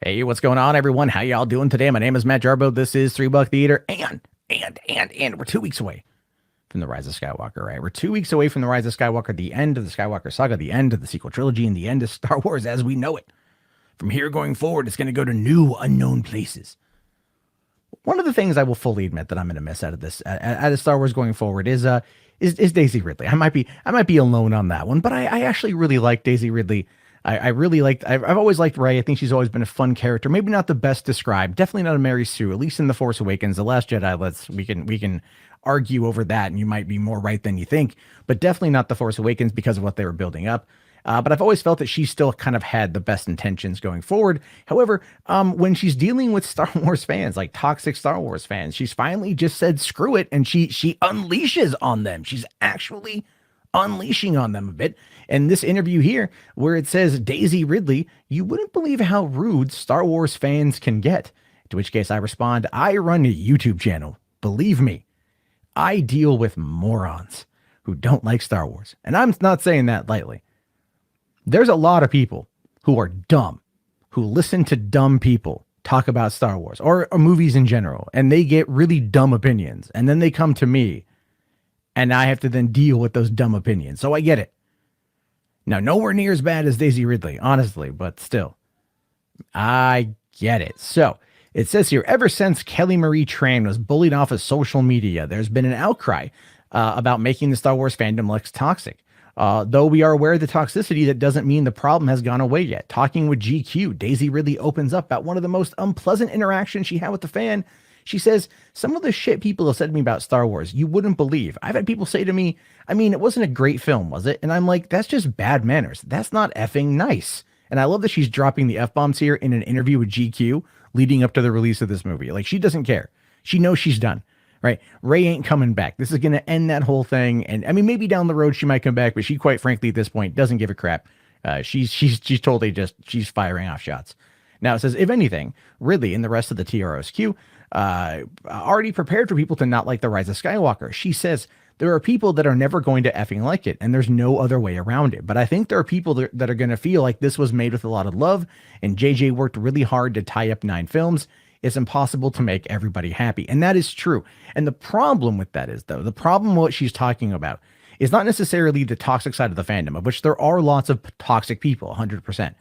Hey, what's going on, everyone? How y'all doing today? My name is Matt Jarbo. This is $3 Theater, and we're 2 weeks away from the Rise of Skywalker, right? We're 2 weeks away from the Rise of Skywalker, the end of the Skywalker saga, the end of the sequel trilogy, and the end of Star Wars as we know it. From here going forward, it's going to go to new, unknown places. One of the things I will fully admit that I'm going to miss out of this, out of Star Wars going forward, is Daisy Ridley. I might be alone on that one, but I actually really like Daisy Ridley. I really liked, I've always liked Rey. I think she's always been a fun character. Maybe not the best described. Definitely not a Mary Sue, at least in The Force Awakens. The Last Jedi, we can argue over that, and you might be more right than you think, but definitely not The Force Awakens because of what they were building up. But I've always felt that she still kind of had the best intentions going forward. However, when she's dealing with Star Wars fans, like toxic Star Wars fans, she's finally just said, screw it. And she unleashes on them. She's actually unleashing on them a bit. And this interview here, where it says, Daisy Ridley, you wouldn't believe how rude Star Wars fans can get. To which case I respond, I run a YouTube channel. Believe me, I deal with morons who don't like Star Wars. And I'm not saying that lightly. There's a lot of people who are dumb, who listen to dumb people talk about Star Wars or movies in general, and they get really dumb opinions. And then they come to me, and I have to then deal with those dumb opinions. So I get it. Now, nowhere near as bad as Daisy Ridley, honestly, but still, I get it. So it says here, ever since Kelly Marie Tran was bullied off of social media, there's been an outcry about making the Star Wars fandom less toxic. Though we are aware of the toxicity, that doesn't mean the problem has gone away yet. Talking with GQ, Daisy Ridley opens up about one of the most unpleasant interactions she had with the fan. She says, some of the shit people have said to me about Star Wars, you wouldn't believe. I've had people say to me, I mean, it wasn't a great film, was it? And I'm like, that's just bad manners. That's not effing nice. And I love that she's dropping the F-bombs here in an interview with GQ leading up to the release of this movie. Like, she doesn't care. She knows she's done. Right? Rey ain't coming back. This is going to end that whole thing. And I mean, maybe down the road she might come back, but she quite frankly at this point doesn't give a crap. She's totally she's firing off shots. Now it says, if anything, Ridley and the rest of the TROSQ already prepared for people to not like the Rise of Skywalker. She says, there are people that are never going to effing like it, and there's no other way around it. But I think there are people that are going to feel like this was made with a lot of love, and JJ worked really hard to tie up 9 films. It's impossible to make everybody happy. And that is true. And the problem with that is, though, the problem what she's talking about is not necessarily the toxic side of the fandom, of which there are lots of toxic people, 100%.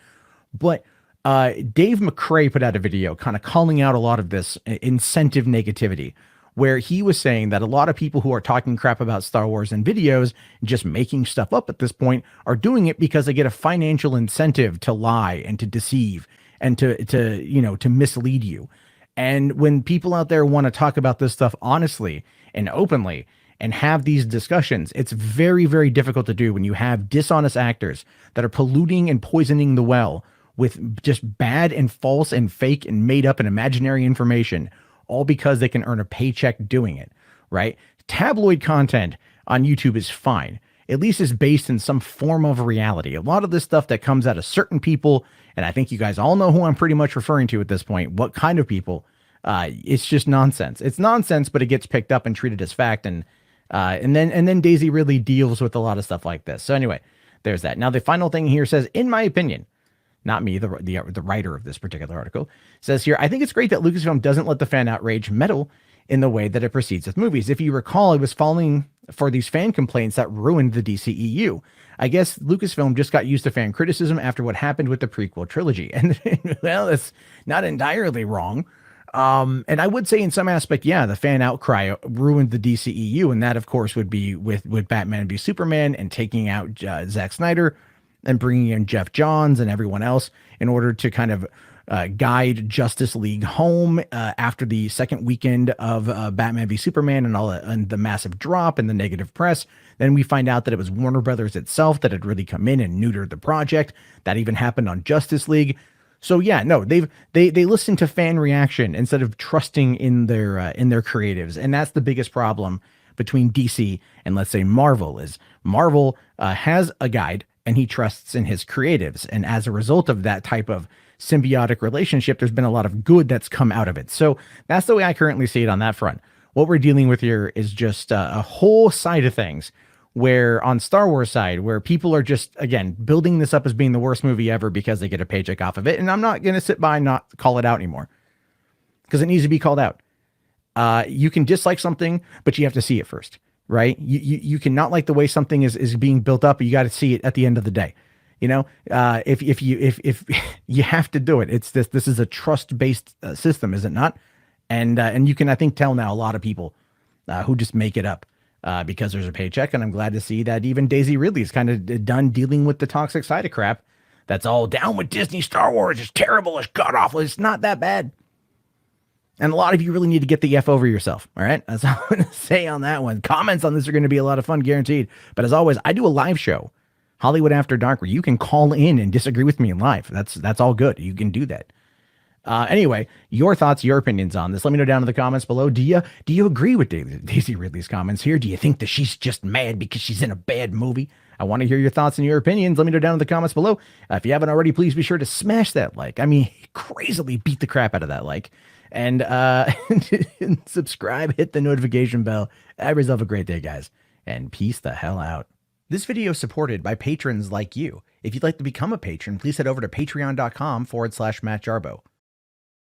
But Dave McCrae put out a video kind of calling out a lot of this incentive negativity, where he was saying that a lot of people who are talking crap about Star Wars in videos, just making stuff up at this point, are doing it because they get a financial incentive to lie and to deceive and to mislead you. And when people out there want to talk about this stuff honestly and openly and have these discussions, it's very, very difficult to do when you have dishonest actors that are polluting and poisoning the well with just bad and false and fake and made up and imaginary information, all because they can earn a paycheck doing it, right? Tabloid content on YouTube is fine. At least it's based in some form of reality. A lot of this stuff that comes out of certain people, and I think you guys all know who I'm pretty much referring to at this point, what kind of people, it's just nonsense. It's nonsense, but it gets picked up and treated as fact. And then Daisy really deals with a lot of stuff like this. So anyway, there's that. Now, the final thing here says, in my opinion, not me, the writer of this particular article, says here, I think it's great that Lucasfilm doesn't let the fan outrage meddle in the way that it proceeds with movies. If you recall, it was falling for these fan complaints that ruined the DCEU. I guess Lucasfilm just got used to fan criticism after what happened with the prequel trilogy. And well, that's not entirely wrong. And I would say in some aspect, yeah, the fan outcry ruined the DCEU. And that, of course, would be with Batman v Superman and taking out Zack Snyder and bringing in Jeff Johns and everyone else in order to kind of guide Justice League home after the second weekend of Batman v Superman and the massive drop and the negative press. Then we find out that it was Warner Brothers itself that had really come in and neutered the project. That even happened on Justice League. So yeah, no, they listen to fan reaction instead of trusting in their creatives, and that's the biggest problem between DC and, let's say, Marvel. Is Marvel has a guide and he trusts in his creatives, and as a result of that type of symbiotic relationship, there's been a lot of good that's come out of it. So that's the way I currently see it on that front. What we're dealing with here is just a whole side of things where on Star Wars side, where people are just, again, building this up as being the worst movie ever because they get a paycheck off of it. And I'm not going to sit by and not call it out anymore because it needs to be called out. You can dislike something, but you have to see it first, right? You cannot like the way something is being built up, but you got to see it at the end of the day. If you have to do it, it's this is a trust-based system, is it not? And you can, I think, tell now a lot of people who just make it up because there's a paycheck. And I'm glad to see that even Daisy Ridley is kind of done dealing with the toxic side of crap. That's all down with Disney Star Wars. It's terrible. It's god awful. It's not that bad. And a lot of you really need to get the F over yourself. All right. That's all I'm going to say on that one. Comments on this are going to be a lot of fun, guaranteed. But as always, I do a live show, Hollywood After Dark, where you can call in and disagree with me live. That's all good. You can do that. Anyway, your thoughts, your opinions on this. Let me know down in the comments below. Do you agree with Daisy Ridley's comments here? Do you think that she's just mad because she's in a bad movie? I want to hear your thoughts and your opinions. Let me know down in the comments below. If you haven't already, please be sure to smash that like. I mean, crazily beat the crap out of that like. And subscribe, hit the notification bell. Have yourself a great day, guys. And peace the hell out. This video is supported by patrons like you. If you'd like to become a patron, please head over to patreon.com/Matt Jarbo.